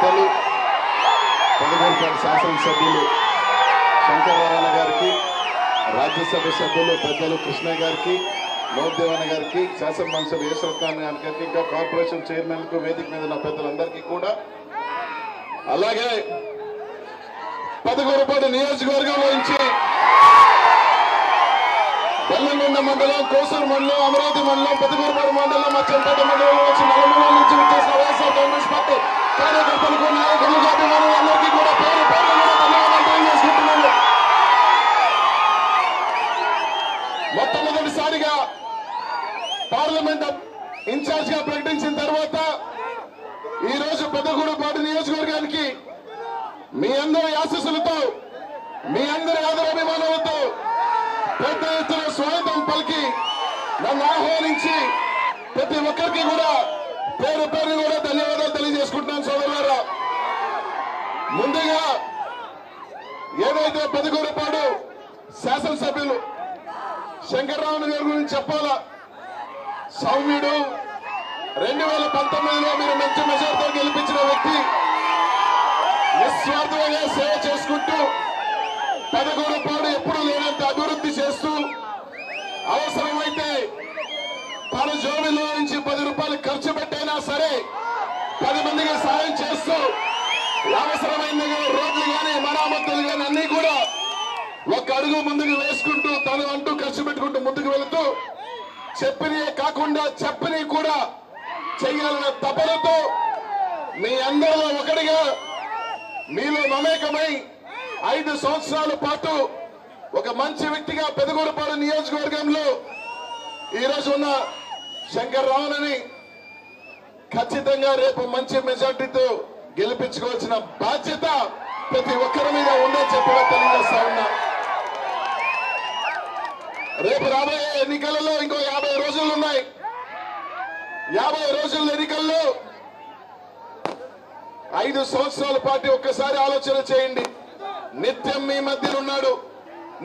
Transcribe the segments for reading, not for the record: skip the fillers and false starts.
పెద్దలు పెదగూరుపేట శాసనసభ్యులు శంకరనారాయణ గారికి, రాజ్యసభ సభ్యులు పెద్దలు కృష్ణ గారికి, మోదేవన్న గారికి, శాసనమండలి యేసరత్నారాయణ గారికి, ఇంకా కార్పొరేషన్ చైర్మన్ కు, వేదిక మీద ఉన్న పెద్దలందరికీ కూడా, అలాగే పెదగూరుపేట నియోజకవర్గంలో నుంచి బెల్లంకొండ మండలం, కోసూరు మండలం, అమరావతి మండలం, పెదగూరుపేట మండలం, మచ్చంపేట మండలం వచ్చి నలుమూల నుంచి వచ్చేసిన వైఎస్ఆర్ కాంగ్రెస్ పార్టీ కార్యకర్తలకు, నాయకులకు, అభిమానులందరికీ కూడా పేరు పేరు ధన్యవాదాలు తెలియజేసుకుంటున్నాను. మొట్టమొదటిసారిగా పార్లమెంట్ ఇన్ఛార్జ్ గా ప్రకటించిన తర్వాత ఈ రోజు పెదగూరుపేట నియోజకవర్గానికి మీ అందరి ఆశీస్సులతో, మీ అందరి ఆదరాభిమానాలతో పెద్ద ఎత్తున స్వాగతం పలికి నన్ను ఆహ్వానించి ప్రతి ఒక్కరికి కూడా పేరు పేరు కూడా ధన్యవాదాలు తెలియజేసుకుంటున్నాను సోదరులారా. ముందుగా ఏదైతే పెదగూరుపాడు శాసనసభ్యులు శంకరరావు గారి గురించి చెప్పాలా, సౌమ్యుడు, 2019లో మీరు మంచి మెజార్టీతో గెలిపించిన వ్యక్తి, నిస్వార్థంగా సేవ చేసుకుంటూ పెదగూరుపాడు ఎప్పుడు లేనంత అభివృద్ధి చేస్తూ, అవసరమైతే తన జోబిలో నుంచి 10 రూపాయలు ఖర్చు పెట్టైనా సరే 10 మందికి సాయం చేస్తూ, అవసరమైన రోడ్లు కానీ మరామతులు కానీ అన్ని కూడా ఒక అడుగు ముందుకు వేసుకుంటూ తను అంటూ ఖర్చు పెట్టుకుంటూ ముందుకు వెళుతూ, చెప్పినవి కాకుండా చెప్పని కూడా చెయ్యాలన్న తపనతో మీ అందరిలో ఒకటిగా మీలో మమేకమై 5 సంవత్సరాల పాటు ఒక మంచి వ్యక్తిగా పెదగూరుపాడు నియోజకవర్గంలో ఈరోజు ఉన్న శంకరరావుని ఖచ్చితంగా రేపు మంచి మెజార్టీతో గెలిపించుకోవాల్సిన బాధ్యత ప్రతి ఒక్కరి మీద ఉందని చెప్పడం తెలియజేస్తా ఉన్నా. రేపు రాబోయే ఎన్నికలలో ఇంకో 50 రోజులు ఉన్నాయి. 50 రోజుల ఎన్నికల్లో 5 సంవత్సరాల పాటు ఒక్కసారి ఆలోచన చేయండి. నిత్యం మీ మధ్య ఉన్నాడు,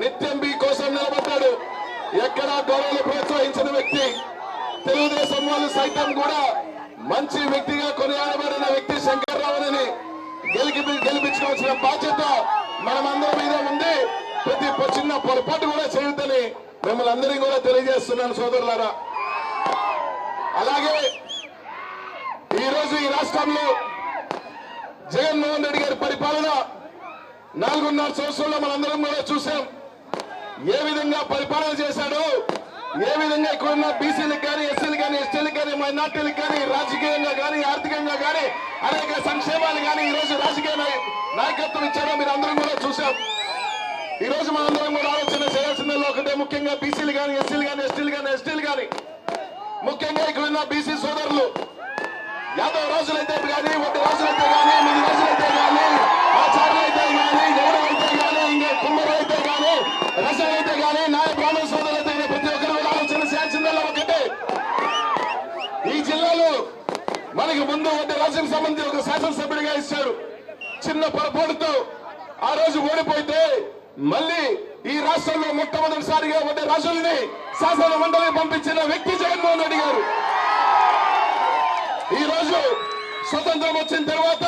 నిత్యం మీ కోసం నిలబడ్డాడు, ఎక్కడా గొడవలు ప్రోత్సహించిన వ్యక్తి, తెలుగుదేశం వాళ్ళు సైతం కూడా మంచి వ్యక్తిగా కొనియాడబడిన వ్యక్తి శంకరరావుని గెలిపించుకోవాల్సిన బాధ్యత మనమందరి మీద ఉంది. ప్రతి చిన్న పొరపాటు కూడా చేయొద్దని మిమ్మల్ని అందరినీ కూడా తెలియజేస్తున్నాను సోదరులారా. అలాగే ఈరోజు ఈ రాష్ట్రంలో జగన్మోహన్ రెడ్డి గారి పరిపాలన 4.5 సంవత్సరంలో మనందరం కూడా చూసాం. ఏ విధంగా పరిపాలన చేశాడో, ఏ విధంగా ఇక్కడున్న బీసీలకు కానీ, ఎస్సీలకు కానీ, ఎస్టీలకు కానీ, మైనార్టీలకు కానీ, రాజకీయంగా కానీ, ఆర్థికంగా కానీ అనేక సంక్షేమాలు కానీ ఈ రోజు రాజకీయ నాయకత్వం ఇచ్చాడో మీరు అందరం కూడా చూసాం. ఈ రోజు మనందరం కూడా ఆలోచన చేయాల్సిందో ఒకటే, ముఖ్యంగా బీసీలు కానీ, ఎస్సీలు కానీ, ఎస్టీలు కానీ ముఖ్యంగా ఇక్కడున్న బీసీ సోదరులు యాదవ్ రాజులైతే కానీ, వడ్డీ రాజులైతే కానీ, 8 రాజులైతే కానీ, ఆచార్యులు అయితే కానీ, గౌడవ అయితే కానీ, ఇంకా కుమ్మరు అయితే కానీ, రసాలు అయితే కానీ, నాయ బ్రాహ్మణ సోదరులు అయితే కానీ ప్రతి ఒక్కరు కూడా ఆలోచన చేయాల్సిందల్లా ఒకటే, ఈ జిల్లాలో మనకి ముందు వడ్డీ రాజులకు సంబంధించి ఒక శాసనసభ్యుడిగా ఇచ్చారు. చిన్న పొరపాటుతో ఆ రోజు ఓడిపోతే మళ్ళీ ఈ రాష్ట్రంలో మొట్టమొదటిసారిగా వడ్డీ రాజుల్ని శాసన మండలికి పంపించిన వ్యక్తి జగన్మోహన్ రెడ్డి గారు. ఈ రోజు స్వతంత్రం వచ్చిన తర్వాత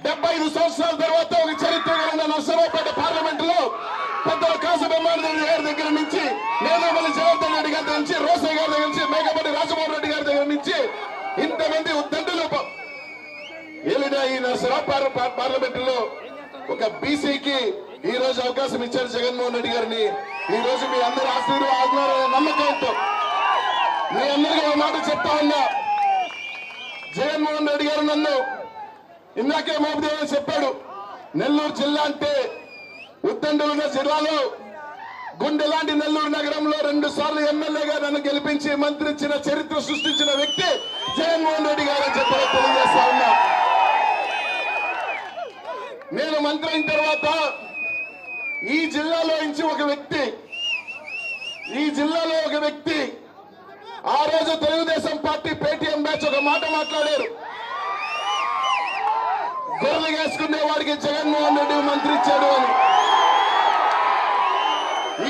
75 సంవత్సరాల తర్వాత ఒక చరిత్ర కలిగిన నర్సరావుపేట పార్లమెంట్ లో పెద్దల కాసుబొమ్మారెడ్డి గారి దగ్గర నుంచి, నేదుమల్లి జనార్దన్ రెడ్డి గారి దగ్గర నుంచి, రోసయ్య గారి దగ్గర నుంచి, మేకపాటి రాజమోహన్ రెడ్డి గారి దగ్గర నుంచి ఇంతమంది ఉద్దండులు ఏలిన ఈ నర్సరావు పార్లమెంట్ లో ఒక బీసీకి ఈ రోజు అవకాశం ఇచ్చారు జగన్మోహన్ రెడ్డి గారిని. ఈ రోజు మీ అందరి ఆశీర్వాదాల నమ్మకంతో మీ అందరికీ ఒక మాట చెప్తా ఉన్నా, జగన్మోహన్ రెడ్డి గారు నన్ను ఇందాకే మోపిదేవని చెప్పాడు, నెల్లూరు జిల్లా అంటే ఉద్దండులున్న జిల్లాలో గుండె లాంటి నెల్లూరు నగరంలో 2 సార్లు ఎమ్మెల్యేగా నన్ను గెలిపించి మంత్రి ఇచ్చిన చరిత్ర సృష్టించిన వ్యక్తి జగన్మోహన్ రెడ్డి గారు అని చెప్పడం తెలియజేస్తా ఉన్నా. నేను మంత్రి అయిన తర్వాత ఈ జిల్లాలో నుంచి ఒక వ్యక్తి ఆ రోజు తెలుగుదేశం పార్టీ పేటీఎం బ్యాచ్ ఒక మాట మాట్లాడారు, గొర్రెలు వేసుకునే వాడికి జగన్మోహన్ రెడ్డి మంత్రి ఇచ్చాడు అని.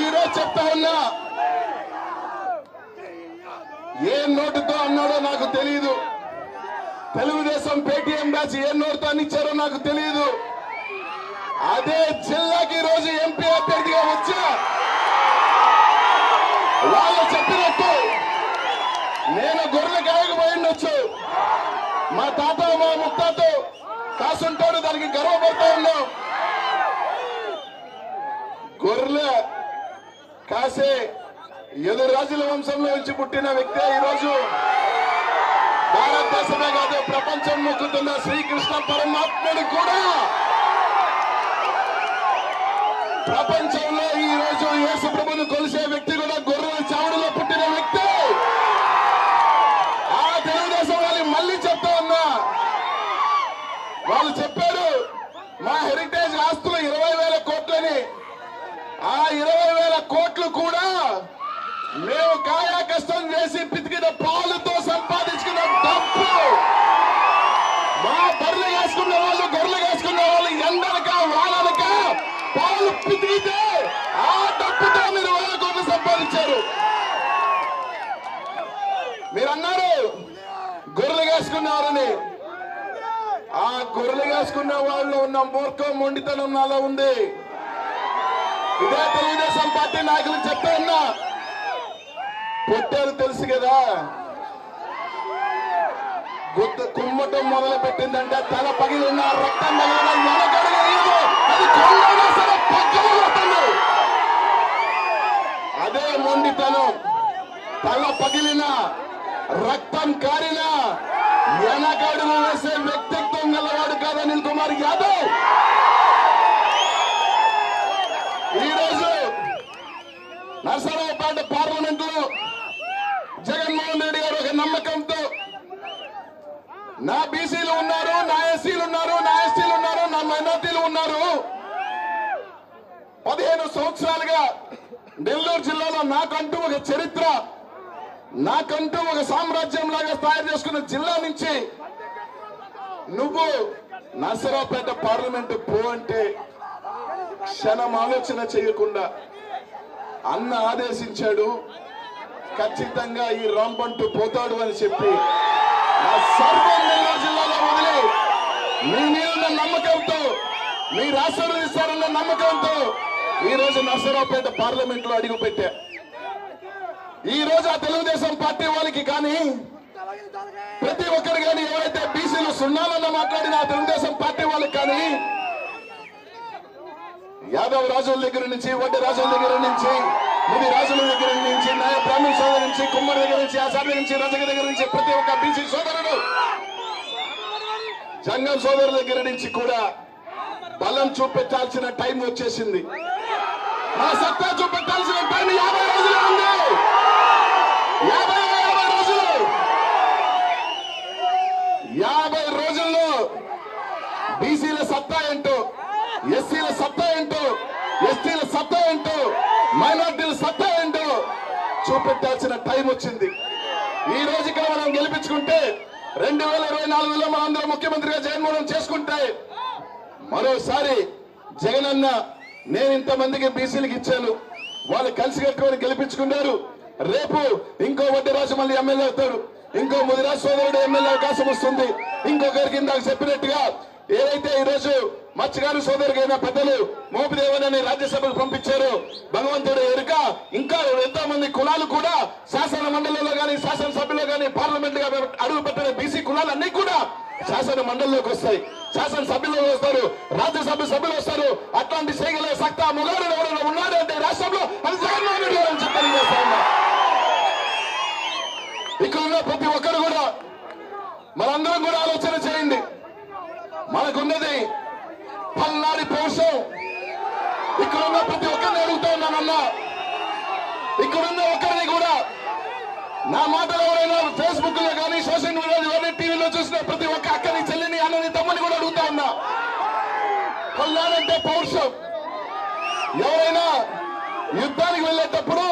ఈ రోజు చెప్తా ఉన్నా, ఏ నోటుతో అన్నాడో నాకు తెలియదు, తెలుగుదేశం పేటీఎం బ్యాచ్ ఏ నోరుతో ఇచ్చారో నాకు తెలియదు. అదే జిల్లాకి రోజు ఎంపీ అభ్యర్థిగా వచ్చా వాళ్ళు చెప్పినట్టు నేను గొర్రెలు కాయకపోయిండొచ్చు. మా తాత మా ముత్తాతో కాసుంటాడు, దానికి గర్వపడతా ఉన్నాం. గొర్రెలు కాసే ఎదురు రాజుల వంశంలో నుంచి పుట్టిన వ్యక్తే ఈరోజు భారతదేశమే కాదు ప్రపంచం మొక్కుతున్న శ్రీకృష్ణ పరమాత్ముడు కూడా ప్రపంచంలో ఈ రోజు యేసు ప్రభువును కొలిసే వ్యక్తి కూడా గొర్రెల చావుడులో పుట్టిన వ్యక్తి. ఆ తెలుగుదేశం వాళ్ళు మళ్ళీ చెప్తా ఉన్నా, వాళ్ళు చెప్పారు మా హెరిటేజ్ ఆస్తులు 20,000 కోట్లని. ఆ 20,000 కోట్లు కూడా మేము కాయా కష్టం చేసి పితికిన పాలుతో సంపాదించుకున్న డబ్బు. మా బర్రెలు వేసుకున్న వాళ్ళు గొర్రెలు వేసుకున్న వాళ్ళు ఎండనక వాననక పాలు పితికితే ఆ డబ్బుతో మీరు 1,000 కోట్లు సంపాదించారు. మీరు అన్నారు గొర్రెలు వేసుకున్నారని. ఆ గొర్రెలు వేసుకున్న వాళ్ళు ఉన్న మూర్ఖం మొండితనం నాలో ఉంది. ఇదే తెలుగుదేశం పార్టీ నాయకులు చెప్తా ఉన్నా, పొట్టారు తెలుసు కదా, కుమ్మటం మొదలు పెట్టిందంటే తల పగిలిన రక్తం తగిలిన అది కొండైనా సరే పక్కన. అదే మొండితనం, తల పగిలిన రక్తం కారిన వెనకడుగు వేసే వ్యక్తిత్వం గలవాడు కాదు అనిల్ కుమార్ యాదవ్. ఈరోజు నర్సరావుపేట పార్లమెంట్ లో జగన్మోహన్ రెడ్డి గారు ఒక నమ్మకంతో నా బీసీలు ఉన్నారు, నా ఎస్సీలు ఉన్నారు, నా ఎస్టీలు ఉన్నారు, నా మైనార్టీలు ఉన్నారు. 15 సంవత్సరాలుగా నెల్లూరు జిల్లాలో నాకంటూ ఒక చరిత్ర, నాకంటూ ఒక సామ్రాజ్యం లాగా తయారు చేసుకున్న జిల్లా నుంచి నువ్వు నర్సరావుపేట పార్లమెంట్ పో అంటే క్షణం ఆలోచన చేయకుండా అన్న ఆదేశించాడు. ఖచ్చితంగా ఈ రాంబంటూ పోతాడు అని చెప్పి నా సర్వం నెల్లూరు జిల్లాలో వదిలి మీ మీద నమ్మకంతో మీరు ఆశీర్వదిస్తారన్న నమ్మకంతో ఈ రోజు నర్సరావుపేట పార్లమెంట్ లో అడుగు పెట్టా. ఈ రోజు ఆ తెలుగుదేశం పార్టీ వాళ్ళకి కానీ ప్రతి ఒక్కరు కానీ ఎవరైతే బీసీలు సున్నాలన్న మాట్లాడిన ఆ తెలుగుదేశం పార్టీ వాళ్ళకి కానీ యాదవ్ రాజుల దగ్గర నుంచి, వడ్డీ రాజుల దగ్గర నుంచి, ముది రాజుల దగ్గర నుంచి, నాయ బ్రాహ్మణ సోదరు నుంచి, కుమ్మరి దగ్గర నుంచి, ఆచార్య నుంచి, రజక దగ్గర నుంచి ప్రతి ఒక్క బీసీ సోదరుడు, జంగం సోదరుల దగ్గర నుంచి కూడా బలం చూపెట్టాల్సిన టైం వచ్చేసింది. మా సత్తా చూపెట్టాల్సిన టైం 50 రోజులు ఉంది. 50 రోజులు, 50 రోజుల్లో బీసీల సత్తా ఏంటో, ఎస్సీల సత్తా ఏంటో, ఎస్టీల సత్తా ఏంటో, మైనార్టీల సత్తా ఏంటో చూపెట్టాల్సిన టైం వచ్చింది. ఈ రోజుగా మనం గెలిపించుకుంటే 2024లో మనందరం ముఖ్యమంత్రిగా జగన్మోహన్ చేసుకుంటే మరోసారి జగనన్న నేను ఇంతమందికి బీసీలకు ఇచ్చాను, వాళ్ళు కలిసి కట్టుకొని గెలిపించుకున్నారు. రేపు ఇంకో వడ్డీ రాజు మళ్ళీ ఎమ్మెల్యే అవుతాడు, ఇంకో ముదిరాజు సోదరుడు ఎమ్మెల్యే అవకాశం వస్తుంది. ఇంకొకరికి ఇందాక చెప్పినట్టుగా ఏదైతే ఈ రోజు మత్స్యకారు సోదరుగైన పెద్దలు మోపిదేవనని రాజ్యసభకు పంపించారు, భగవంతుడు ఎరుక ఇంకా ఎంతో మంది కులాలు కూడా శాసన మండలిలో గానీ, శాసనసభ్యులో గానీ, పార్లమెంట్ గా అడుగు పెట్టిన బీసీ కులాలన్నీ కూడా శాసన మండలిలోకి వస్తాయి, శాసనసభ్యులు వస్తారు, రాజ్యసభ సభ్యులు వస్తారు. అట్లాంటి చేయగల సత్తా మొగాడు ఎవరైనా ఉన్నాడు అంటే రాష్ట్రంలో అది జగన్మోహన్ రెడ్డి గారు అని చెప్పి చేస్తా ఉన్నా. ఇక్కడ ఉన్న ప్రతి ఒక్కరు కూడా మనందరం కూడా ఆలోచన చేయండి. మనకున్నది పల్నాడి పౌరుషం. ఇక్కడున్న ప్రతి ఒక్కరిని అడుగుతా ఉన్నానన్నా, ఇక్కడున్న ఒక్కరిని కూడా నా మాటలు ఎవరైనా ఫేస్బుక్ లో కానీ, సోషల్ మీడియాలో కానీ, టీవీలో చూసిన ప్రతి ఒక్క అక్కని, చెల్లిని, అన్నని, తమ్ముని కూడా అడుగుతా ఉన్నా. పల్నాడంటే పౌరుషం. ఎవరైనా యుద్ధానికి వెళ్ళేటప్పుడు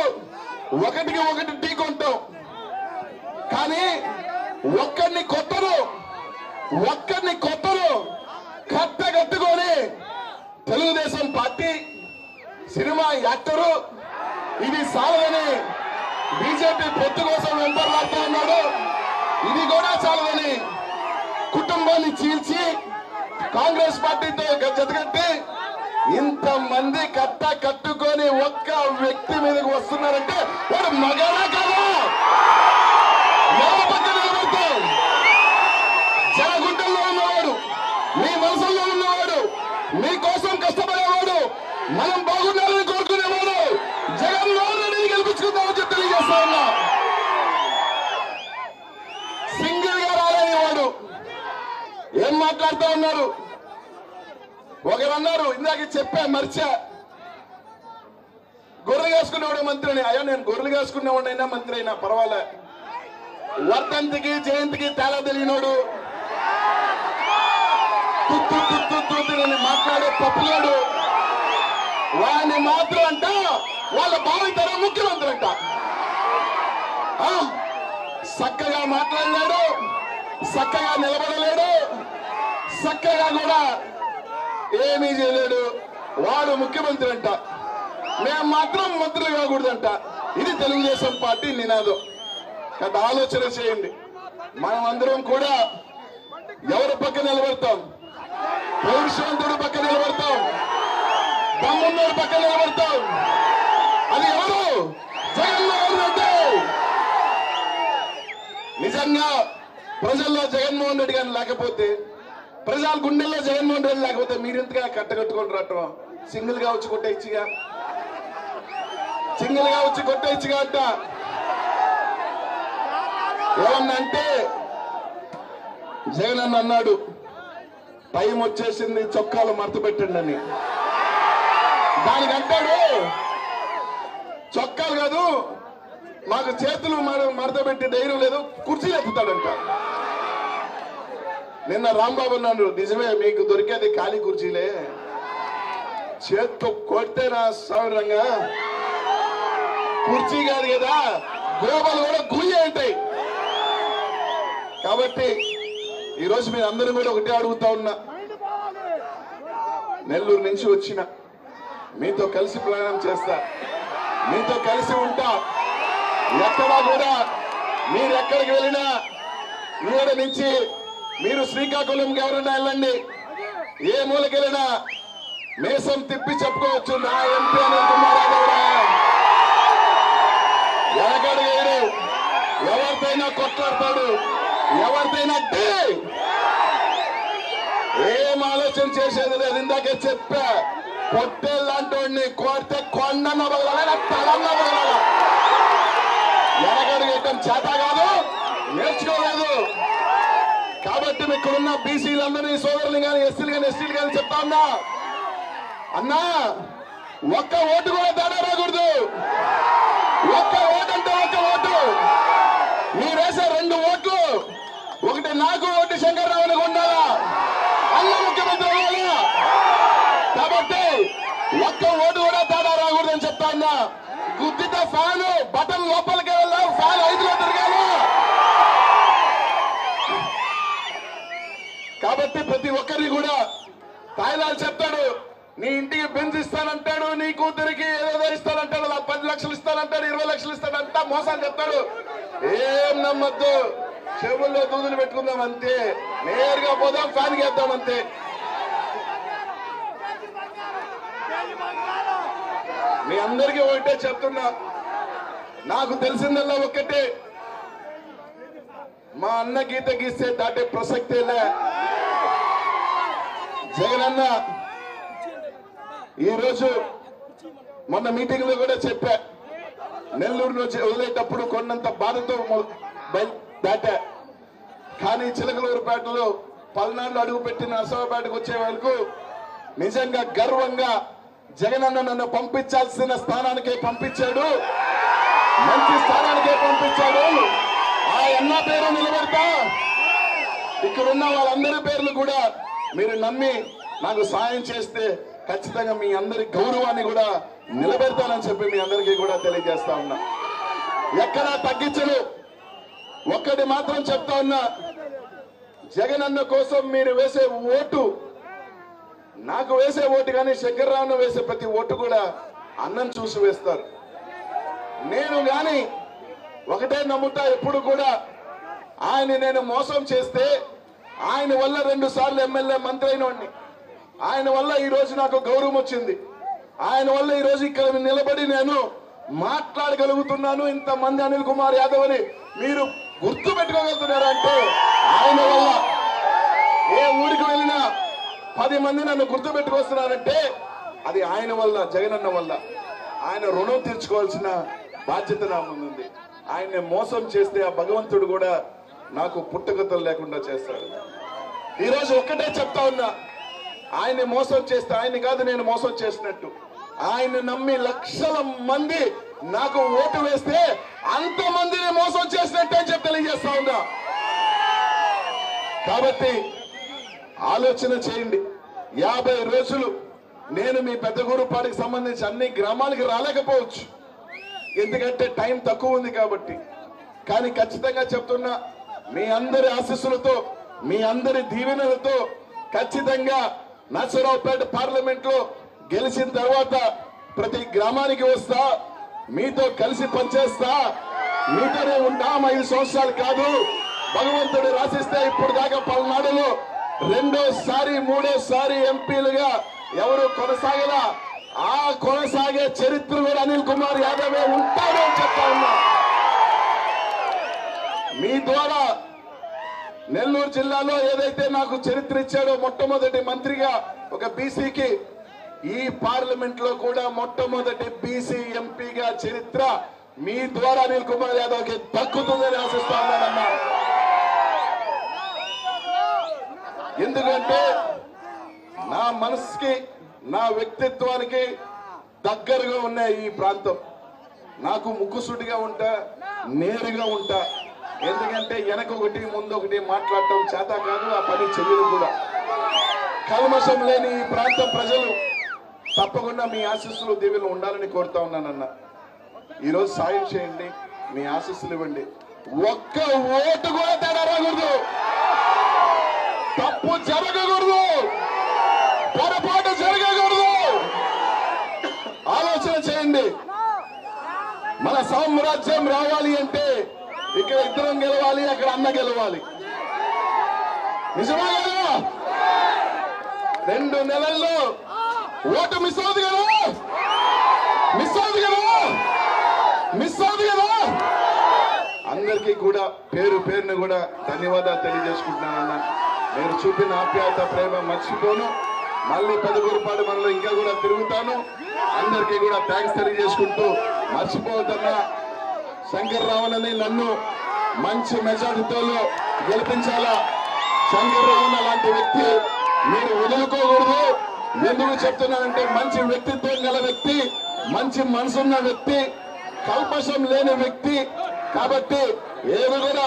ఒకటికి ఒకటి ఢీకొంటాం, కానీ ఒక్కడిని కొట్టరు కట్టగట్టుకొని తెలుగుదేశం పార్టీ సినిమా యాక్టరు ఇది చాలదని బీజేపీ పొత్తు కోసం వెంపర్లాడుతూ ఉన్నాడు. ఇది కూడా చాలదని ఈగోని చీల్చి కాంగ్రెస్ పార్టీతో జతకట్టి ఇంతమంది కట్టుకొని ఒక్క వ్యక్తి మీదకి వస్తున్నారంటే వాడు మగాడా కాదా? నిలబడతాం. జనగుంటల్లో ఉన్నవాడు, మీ మనసుల్లో ఉన్నవాడు, మీకోసం కష్టపడేవాడు, మనం బాగుండాలని కోరుకునేవాడు జగన్మోహన్ రెడ్డిని గెలిపించుకుందామని చెప్పి తెలియజేస్తా ఉన్నా. సింగిల్ గా రాలేని వాడు ఏం మాట్లాడుతూ ఉన్నారు? ఒకరన్నారు, ఇందాక చెప్పా మర్చా, గొర్రెలు కాసుకునేవాడు మంత్రిని. అయ్యా నేను గొర్రెలు కాసుకునేవాడైనా మంత్రి అయినా పర్వాలే, వర్ధంతికి జయంతికి తేడా తెలియనోడు, తుత్తు మాట్లాడే పప్పులేడు, వాడిని మాత్రం అంట వాళ్ళ భావితరం ముఖ్యమంత్రి అంట. చక్కగా మాట్లాడలేడు, చక్కగా నిలబడలేడు, చక్కగా కూడా ఏమీ చేయలేడు, వాడు ముఖ్యమంత్రి అంట. మేము మాత్రం మంత్రులు కాకూడదంట. ఇది తెలుగుదేశం పార్టీ నినాదం. కదా, ఆలోచన చేయండి. మనం అందరం కూడా ఎవరి పక్క నిలబడతాం? పౌరుషవంతుడు పక్క నిలబడతాం, దమ్మున్నోడు పక్క నిలబడతాం. అది ఎవరు? జగన్మోహన్ రెడ్డి. నిజంగా ప్రజల్లో జగన్మోహన్ రెడ్డి గారిని లేకపోతే, ప్రజల గుండెల్లో జగన్మోహన్ రెడ్డి లేకపోతే మీరు ఎంతగా కట్టగట్టుకొని రావటం? సింగిల్ గా వచ్చి కొట్టేయచ్చుగా, సింగిల్ గా వచ్చి కొట్టేయచ్చుగా అంట. ఏమన్నంటే జగన్ అన్న అన్నాడు, టైం వచ్చేసింది చొక్కాలు మడత పెట్టండి అని. దానికంటాడు చొక్కాలు కాదు, మాకు చేతులు మడత పెట్టి ధైర్యం లేదు, కుర్చీలు ఎత్తుతాడంట. నిన్న రాంబాబు అన్నాడు, నిజమే మీకు దొరికేది ఖాళీ కుర్చీలే, చేత్తో కొడితేనా సౌరంగా కుర్చీ కాదు కదా, గోపాలు కూడా గుయ్యి ఉంటాయి. కాబట్టి ఈరోజు మీరు అందరూ కూడా ఒకటే అడుగుతా ఉన్నా, నెల్లూరు నుంచి వచ్చిన మీతో కలిసి ప్రయాణం చేస్తా, మీతో కలిసి ఉంటా. ఎక్కడా కూడా మీరు ఎక్కడికి వెళ్ళినా ఈడ నుంచి మీరు శ్రీకాకుళంకి ఎవరైనా వెళ్ళండి, ఏ మూలకి వెళ్ళినా మేసం తిప్పి చెప్పుకోవచ్చు, నా ఎంపీ అనిల్ కుమార్ యాదవ్ వెనకడిగేడు, ఎవరితైనా కొట్లాడతాడు, ఎవరితైనా ఏం ఆలోచన చేసేది లేదు. ఇందాకే చెప్పా, పొట్టేళ్ళంటి వాడిని కోరితే కొండన్న బగల తలన్న బగల. వెనకడిగేయటం చేత కాదు, నేర్చుకోలేదు. కాబట్టి ఇక్కడున్న బీసీలందరినీ, సోదరులు కానీ, ఎస్సీలు కానీ, ఎస్టీలు కానీ చెప్తా ఉన్నా, అన్నా ఒక్క ఓటు కూడా తేడా రాకూడదు. ఒక్క ఓటు అంటే ఒక్క ఓటు, మీరేసే 2 ఓట్లు, ఒకటి నాకు, ఒకటి శంకర్రావునికి ఉండాలా, అన్న ముఖ్యమంత్రి అవ్వాలా. కాబట్టి ఒక్క ఓటు కూడా తేడా రాకూడదని చెప్తా ఉన్నా. గుద్దిత ఫ్యాన్ బటన్ లోపలికి వెళ్ళాలి, ఫ్యాన్ 5లో తిరగాలి. కాబట్టి ప్రతి ఒక్కరిని కూడా తాయిలాలు చెప్తాడు, నీ ఇంటికి బెంజ్ ఇస్తానంటాడు, నీ కూతురికి ఏదేదో ఇస్తానంటాడు, 10 లక్షలు ఇస్తానంటాడు, 20 లక్షలు ఇస్తాడంతా మోసాలు చెప్తాడు. ఏం నమ్మద్దు, చెవుల్లో దూదులు పెట్టుకుందాం అంతే, నేరుగా పోదాం, ఫ్యాన్ వేద్దాం అంతే. మీ అందరికీ ఒకటే చెప్తున్నా, నాకు తెలిసిందల్లా ఒక్కటే, మా అన్న గీత గీస్తే దాటే ప్రసక్తే లే. జగనన్న ఈరోజు మొన్న మీటింగ్ లో కూడా చెప్పా, నెల్లూరు నుంచి వదిలేటప్పుడు కొన్నంత బాధతో దాటా, కానీ చిలకలూరుపేటలో పల్నాడులో అడుగు పెట్టిన నరసరావుపేటకు వచ్చే వరకు నిజంగా గర్వంగా జగనన్న నన్ను పంపించాల్సిన స్థానానికే పంపించాడు, మంచి స్థానానికే పంపించాడు. ఆ అన్న పేరు నిలబెడతా. ఇక్కడున్న వాళ్ళందరి పేర్లు కూడా మీరు నమ్మి నాకు సాయం చేస్తే ఖచ్చితంగా మీ అందరి గౌరవాన్ని కూడా నిలబెడతానని చెప్పి మీ అందరికీ కూడా తెలియజేస్తా ఉన్నా. ఎక్కడా తగ్గించను. ఒక్కటి మాత్రం చెప్తా ఉన్నా, జగనన్న కోసం మీరు వేసే ఓటు, నాకు వేసే ఓటు కానీ శంకర్రావును వేసే ప్రతి ఓటు కూడా అన్నం చూసి వేస్తారు. నేను గాని ఒకటే నమ్ముతా, ఎప్పుడు కూడా ఆయన నేను మోసం చేస్తే, ఆయన ఆయన వల్ల 2 సార్లు ఎమ్మెల్యే మంత్రి అయినవాడిని. ఆయన వల్ల ఈ రోజు నాకు గౌరవం వచ్చింది. ఆయన వల్ల ఈ రోజు ఇక్కడ నిలబడి నేను మాట్లాడగలుగుతున్నాను. ఇంతమంది అనిల్ కుమార్ యాదవ్ అని మీరు గుర్తు పెట్టుకోగలుగుతున్నారంటే ఆయన వల్ల. ఏ ఊరికి వెళ్ళినా 10 మంది నన్ను గుర్తు పెట్టుకొస్తున్నారంటే అది ఆయన వల్ల, జగనన్న వల్ల. ఆయన రుణం తీర్చుకోవాల్సిన బాధ్యత నా ముందుంది. ఆయన్ని మోసం చేస్తే ఆ భగవంతుడు కూడా నాకు పుట్టగతులు లేకుండా చేస్తాడు. ఈరోజు ఒక్కటే చెప్తా ఉన్నా, ఆయన్ని మోసం చేస్తే ఆయన్ని కాదు నేను మోసం చేసినట్టు. ఆయన్ని నమ్మి లక్షల మంది నాకు ఓటు వేస్తే అంతమందిని మోసం చేసినట్టే చెప్పి తెలియజేస్తా ఉన్నా. కాబట్టి ఆలోచన చేయండి. 50 రోజులు నేను మీ పెద్దగూరుపాడికి సంబంధించి అన్ని గ్రామాలకు రాలేకపోవచ్చు, ఎందుకంటే టైం తక్కువ ఉంది కాబట్టి. కానీ ఖచ్చితంగా చెప్తున్నా, మీ అందరి ఆశీస్సులతో, మీ అందరి దీవెనలతో ఖచ్చితంగా నర్సరావుపేట పార్లమెంట్ లో గెలిచిన తర్వాత ప్రతి గ్రామానికి వస్తా, మీతో కలిసి పనిచేస్తా, మీతోనే ఉంటాం. 5 సంవత్సరాలు కాదు, భగవంతుడు రాసిస్తే ఇప్పుడు దాకా పల్నాడులో 2వ, 3వసారి ఎంపీలుగా ఎవరు కొనసాగలా. ఆ కొనసాగే చరిత్ర కూడా అనిల్ కుమార్ యాదవే ఉంటాడు అని చెప్తా ఉన్నా. మీ ద్వారా నెల్లూరు జిల్లాలో ఏదైతే నాకు చరిత్ర ఇచ్చాడో, మొట్టమొదటి మంత్రిగా ఒక బీసీకి, ఈ పార్లమెంట్ లో కూడా మొట్టమొదటి బీసీ ఎంపీగా చరిత్ర మీ ద్వారా అనిల్ కుమార్ యాదవ్కి దక్కుతుందని ఆశిస్తా ఉన్నానన్నా. ఎందుకంటే నా మనసుకి, నా వ్యక్తిత్వానికి దగ్గరగా ఉన్నాయి ఈ ప్రాంతం. నాకు ముక్కుసూటిగా ఉంటా, నేరుగా ఉంటా. ఎందుకంటే వెనకొకటి ముందొకటి మాట్లాడటం చేత కాదు, ఆ పని చెయ్యదు కూడా. కల్మషం లేని ఈ ప్రాంతం ప్రజలు తప్పకుండా మీ ఆశీస్సులు దీవెనలు ఉండాలని కోరుతా ఉన్నానన్న. ఈరోజు సాయం చేయండి, మీ ఆశీస్సులు ఇవ్వండి. ఒక్క ఓటు కూడా తేడా రాకూడదు, తప్పు జరగకూడదు, పొరపాటు జరగకూడదు. ఆలోచన చేయండి. మన సామ్రాజ్యం రావాలి అంటే ఇక్కడ ఇద్దరం గెలవాలి, అక్కడ అన్న గెలవాలి. నిజమా కదా? 2 నెలల్లో ఓటు మిస్ అవుతుంది కదా, మిస్ అవుతుంది కదా, మిస్ అవుతుంది కదా. అందరికీ కూడా పేరు పేరును కూడా ధన్యవాదాలు తెలియజేసుకుంటున్నానన్నా. మీరు చూపిన ఆప్యాయత, ప్రేమ మర్చిపోను. మళ్ళీ పెద్దగూరుపాడు మనలో ఇంకా కూడా తిరుగుతాను. అందరికీ కూడా థ్యాంక్స్ తెలియజేసుకుంటూ మర్చిపోతున్నా, శంకర్ రావణని నన్ను మంచి మెజారిటీతో గెలిపించాలా. శంకర్ రావణ లాంటి వ్యక్తి మీరు వదులుకోకూడదు. ఎందుకు చెప్తున్నానంటే మంచి వ్యక్తిత్వం గల వ్యక్తి, మంచి మనసున్న వ్యక్తి, కల్పషం లేని వ్యక్తి. కాబట్టి ఏది కూడా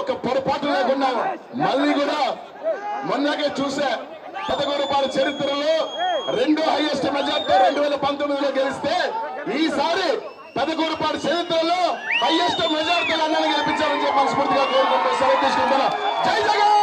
ఒక పొరపాటు లేకుండా మళ్ళీ కూడా మొన్నకే చూసా, పెద్దగూరుపాడు చరిత్రలో 2వ హైయెస్ట్ మెజార్టీ 2019లో గెలిస్తే ఈసారి పెద్దగూరుపాడు చరిత్రలో హైయెస్ట్ మెజార్టీలు అన్నని గెలిపించాలని చెప్పి మనస్ఫూర్తిగా కోరుకుంటూ సెలవు తీసుకుంటున్నా. జై జగన్.